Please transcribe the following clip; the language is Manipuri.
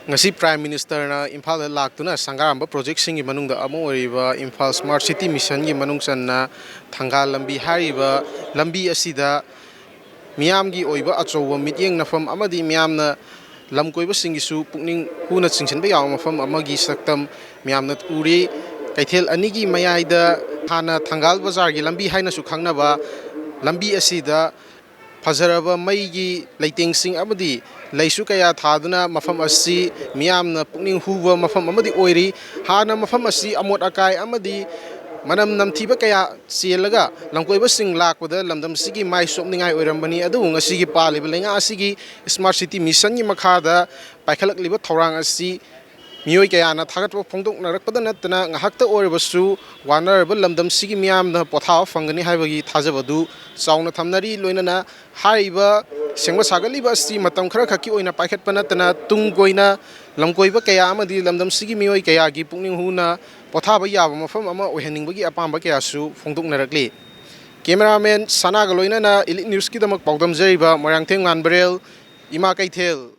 ngasi Prime Minister na Imphal laktuna sangaramba project singi manungda amo oriba Imphal Smart City Mission gi manungsanna thangal lambi hariba lambi asida miyamgi oiba achowa mityeng nafam amadi miyamna lamkoiba singisu pukning huna chingchenba yaw mafam amagi saktam miyamna uri kaithel anigi mayaida hana thangal bazar gi lambi haina su khangnaba lambi asida Fazaraba maigi leiting sing amadi leisu kaya thaduna mafam asi miyamna pukning huwa mafam amadi oiri hana mafam asi amot akai amadi manam namthiba kaya chelaga langkoiba sing lakpada lamdam sigi mai sopningai oirambani adu ngasigi paliba lenga asigi Smart City Mission gi makhada paikhalakliba thorang asi mioi kaya na thagatwa phongdok narakpada natna ngahakta oribasu wanaraba lamdam sigi miyamna potha fangani haibagi thajabadu chauna thamnari loinana haiba sengba sagaliba asi matam khara khaki oina paikhatpa natna tunggoina lamkoiba kaya amadi lamdam sigi mioi kaya gi pukning huna potha ba yaba mafam ama oheningbagi apamba kaya su phongdok narakli cameraman sanaga loinana Elite News ki damak paudam jariba Moirangtheng Manbarel Ima Kaithel